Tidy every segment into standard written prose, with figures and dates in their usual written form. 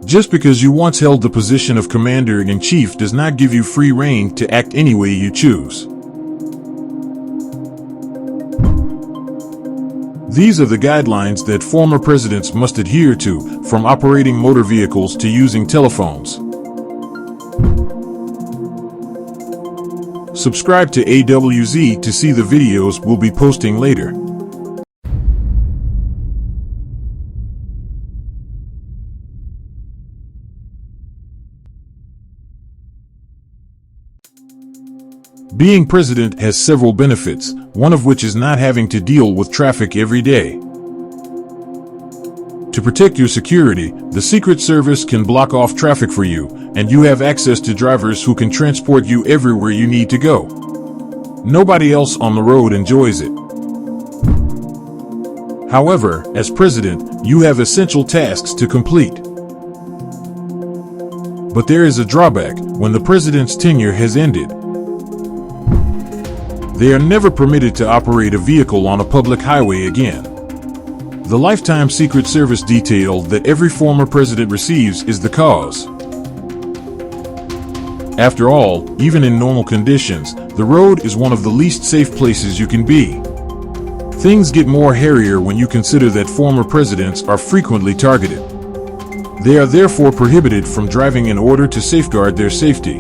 Just because you once held the position of commander-in-chief does not give you free rein to act any way you choose. These are the guidelines that former presidents must adhere to, from operating motor vehicles to using telephones. Subscribe to AWZ to see the videos we'll be posting later. Being president has several benefits, one of which is not having to deal with traffic every day. To protect your security, the Secret Service can block off traffic for you, and you have access to drivers who can transport you everywhere you need to go. Nobody else on the road enjoys it. However, as president, you have essential tasks to complete. But there is a drawback: when the president's tenure has ended, they are never permitted to operate a vehicle on a public highway again. The lifetime Secret Service detail that every former president receives is the cause. After all, even in normal conditions, the road is one of the least safe places you can be. Things get more hairier when you consider that former presidents are frequently targeted. They are therefore prohibited from driving in order to safeguard their safety.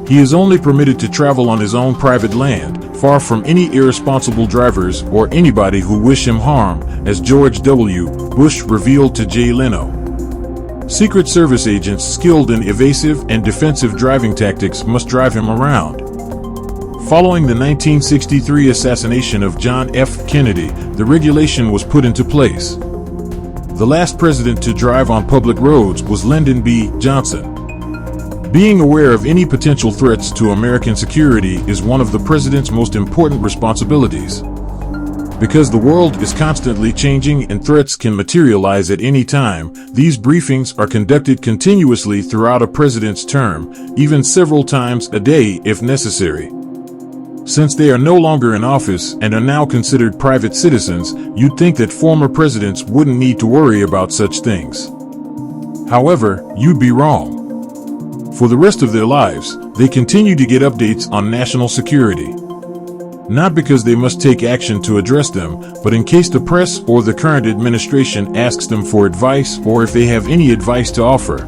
He is only permitted to travel on his own private land, far from any irresponsible drivers or anybody who wish him harm, as George W. Bush revealed to Jay Leno. Secret Service agents skilled in evasive and defensive driving tactics must drive him around. Following the 1963 assassination of John F. Kennedy, the regulation was put into place. The last president to drive on public roads was Lyndon B. Johnson. Being aware of any potential threats to American security is one of the president's most important responsibilities. Because the world is constantly changing and threats can materialize at any time, these briefings are conducted continuously throughout a president's term, even several times a day if necessary. Since they are no longer in office and are now considered private citizens, you'd think that former presidents wouldn't need to worry about such things. However, you'd be wrong. For the rest of their lives, they continue to get updates on national security. Not because they must take action to address them, but in case the press or the current administration asks them for advice or if they have any advice to offer.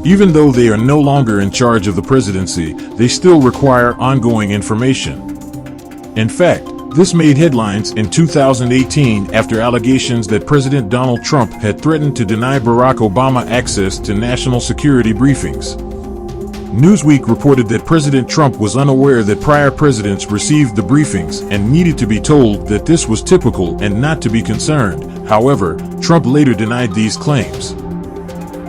Even though they are no longer in charge of the presidency, they still require ongoing information. In fact, this made headlines in 2018 after allegations that President Donald Trump had threatened to deny Barack Obama access to national security briefings. Newsweek reported that President Trump was unaware that prior presidents received the briefings and needed to be told that this was typical and not to be concerned. However, Trump later denied these claims.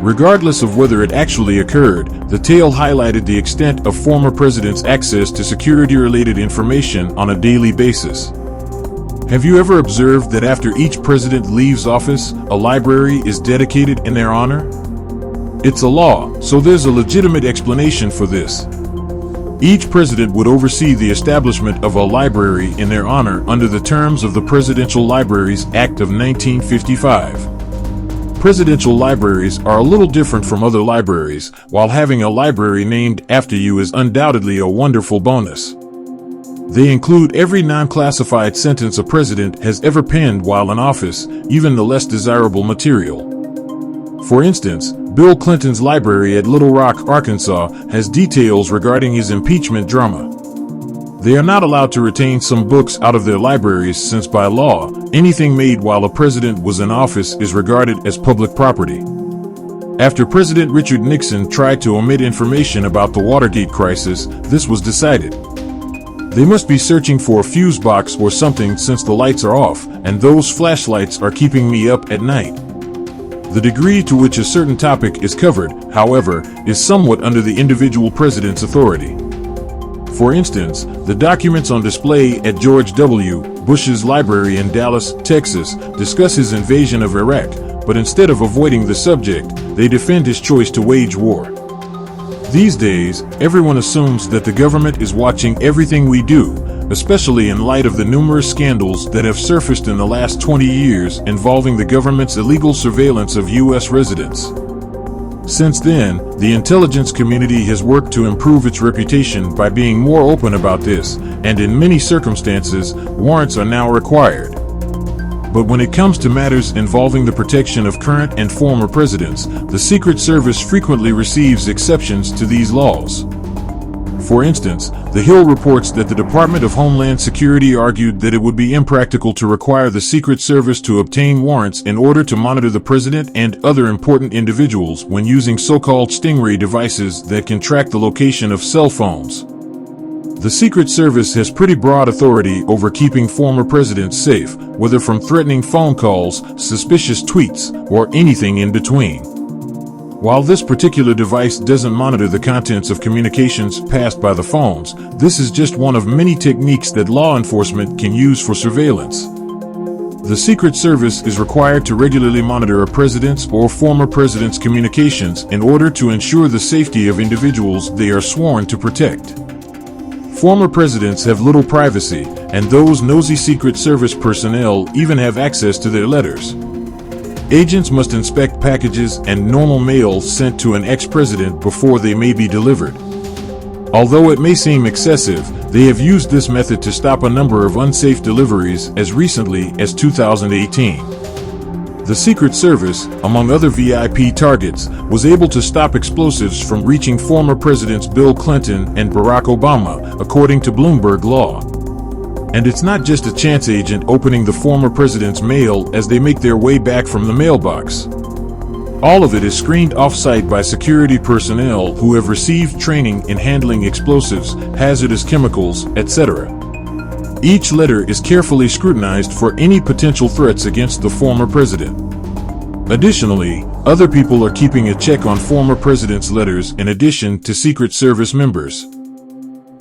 Regardless of whether it actually occurred, the tale highlighted the extent of former presidents' access to security-related information on a daily basis. Have you ever observed that after each president leaves office, a library is dedicated in their honor? It's a law, so there's a legitimate explanation for this. Each president would oversee the establishment of a library in their honor under the terms of the Presidential Libraries Act of 1955. Presidential libraries are a little different from other libraries, while having a library named after you is undoubtedly a wonderful bonus. They include every non-classified sentence a president has ever penned while in office, even the less desirable material. For instance, Bill Clinton's library at Little Rock, Arkansas, has details regarding his impeachment drama. They are not allowed to retain some books out of their libraries since by law, anything made while a president was in office is regarded as public property. After President Richard Nixon tried to omit information about the Watergate crisis, this was decided. They must be searching for a fuse box or something since the lights are off, and those flashlights are keeping me up at night. The degree to which a certain topic is covered, however, is somewhat under the individual president's authority. For instance, the documents on display at George W. Bush's library in Dallas, Texas, discuss his invasion of Iraq, but instead of avoiding the subject, they defend his choice to wage war. These days, everyone assumes that the government is watching everything we do, especially in light of the numerous scandals that have surfaced in the last 20 years involving the government's illegal surveillance of U.S. residents. Since then, the intelligence community has worked to improve its reputation by being more open about this, and in many circumstances, warrants are now required. But when it comes to matters involving the protection of current and former presidents, the Secret Service frequently receives exceptions to these laws. For instance, The Hill reports that the Department of Homeland Security argued that it would be impractical to require the Secret Service to obtain warrants in order to monitor the president and other important individuals when using so-called Stingray devices that can track the location of cell phones. The Secret Service has pretty broad authority over keeping former presidents safe, whether from threatening phone calls, suspicious tweets, or anything in between. While this particular device doesn't monitor the contents of communications passed by the phones, this is just one of many techniques that law enforcement can use for surveillance. The Secret Service is required to regularly monitor a president's or former president's communications in order to ensure the safety of individuals they are sworn to protect. Former presidents have little privacy, and those nosy Secret Service personnel even have access to their letters. Agents must inspect packages and normal mail sent to an ex-president before they may be delivered. Although it may seem excessive, they have used this method to stop a number of unsafe deliveries as recently as 2018. The Secret Service, among other VIP targets, was able to stop explosives from reaching former Presidents Bill Clinton and Barack Obama, according to Bloomberg Law. And it's not just a chance agent opening the former president's mail as they make their way back from the mailbox. All of it is screened off-site by security personnel who have received training in handling explosives, hazardous chemicals, etc. Each letter is carefully scrutinized for any potential threats against the former president. Additionally, other people are keeping a check on former presidents' letters in addition to Secret Service members.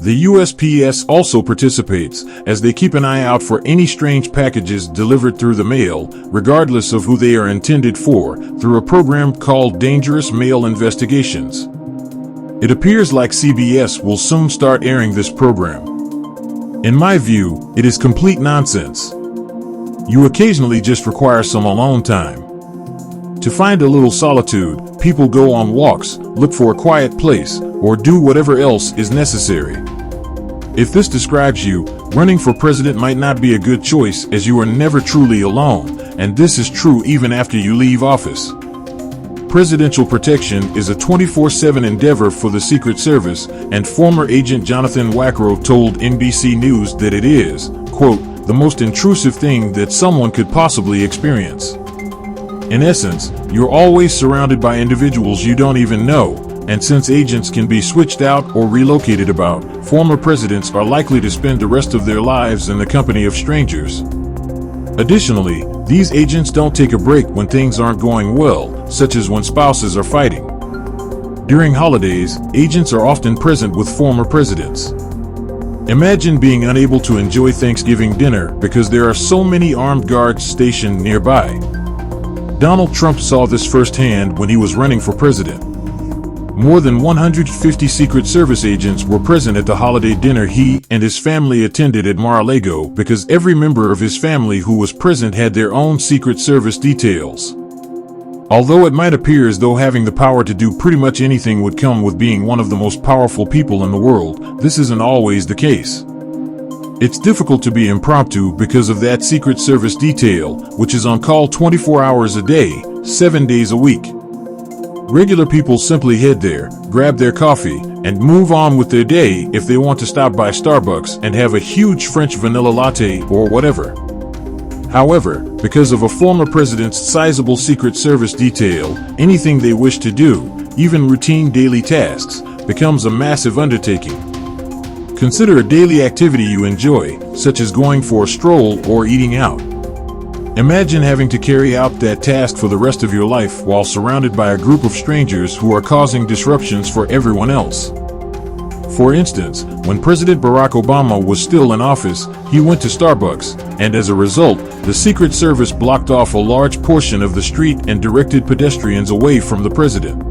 The USPS also participates, as they keep an eye out for any strange packages delivered through the mail, regardless of who they are intended for, through a program called Dangerous Mail Investigations. It appears like CBS will soon start airing this program. In my view, it is complete nonsense. You occasionally just require some alone time. To find a little solitude, people go on walks, look for a quiet place, or do whatever else is necessary. If this describes you, running for president might not be a good choice, as you are never truly alone, and this is true even after you leave office. Presidential protection is a 24/7 endeavor for the Secret Service, and former agent Jonathan Wackrow told NBC News that it is, quote, the most intrusive thing that someone could possibly experience. In essence, you're always surrounded by individuals you don't even know, and since agents can be switched out or relocated about, former presidents are likely to spend the rest of their lives in the company of strangers. Additionally, these agents don't take a break when things aren't going well, such as when spouses are fighting. During holidays, agents are often present with former presidents. Imagine being unable to enjoy Thanksgiving dinner because there are so many armed guards stationed nearby. Donald Trump saw this firsthand when he was running for president. More than 150 Secret Service agents were present at the holiday dinner he and his family attended at Mar-a-Lago because every member of his family who was present had their own Secret Service details. Although it might appear as though having the power to do pretty much anything would come with being one of the most powerful people in the world, this isn't always the case. It's difficult to be impromptu because of that Secret Service detail, which is on call 24 hours a day, 7 days a week. Regular people simply head there, grab their coffee, and move on with their day if they want to stop by Starbucks and have a huge French vanilla latte or whatever. However, because of a former president's sizable Secret Service detail, anything they wish to do, even routine daily tasks, becomes a massive undertaking. Consider a daily activity you enjoy, such as going for a stroll or eating out. Imagine having to carry out that task for the rest of your life while surrounded by a group of strangers who are causing disruptions for everyone else. For instance, when President Barack Obama was still in office, he went to Starbucks, and as a result, the Secret Service blocked off a large portion of the street and directed pedestrians away from the president.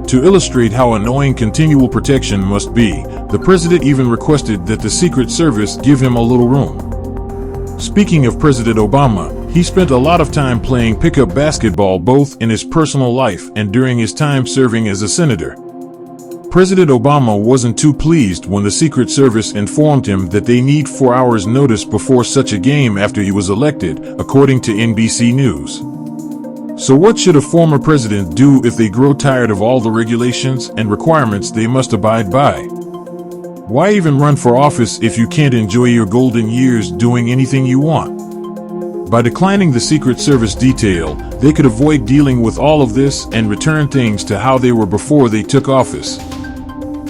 To illustrate how annoying continual protection must be, the president even requested that the Secret Service give him a little room. Speaking of President Obama, He spent a lot of time playing pickup basketball both in his personal life and during his time serving as a senator. President Obama wasn't too pleased when the Secret Service informed him that they need 4 hours notice before such a game after he was elected, according to NBC News. So what should a former president do if they grow tired of all the regulations and requirements they must abide by? Why even run for office if you can't enjoy your golden years doing anything you want? By declining the Secret Service detail, they could avoid dealing with all of this and return things to how they were before they took office.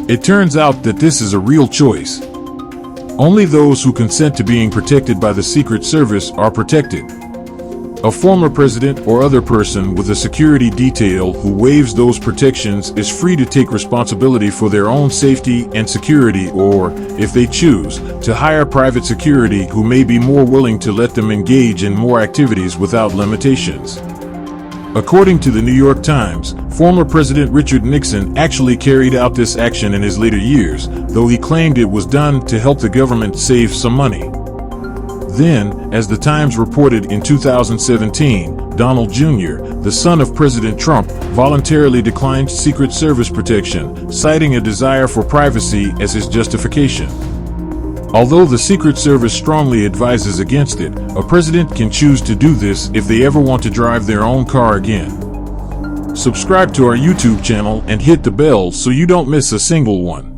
It turns out that this is a real choice. Only those who consent to being protected by the Secret Service are protected. A former president or other person with a security detail who waives those protections is free to take responsibility for their own safety and security, or, if they choose, to hire private security who may be more willing to let them engage in more activities without limitations. According to the New York Times, former President Richard Nixon actually carried out this action in his later years, though he claimed it was done to help the government save some money. Then, as the Times reported in 2017, Donald Jr., the son of President Trump, voluntarily declined Secret Service protection, citing a desire for privacy as his justification. Although the Secret Service strongly advises against it, a president can choose to do this if they ever want to drive their own car again. Subscribe to our YouTube channel and hit the bell so you don't miss a single one.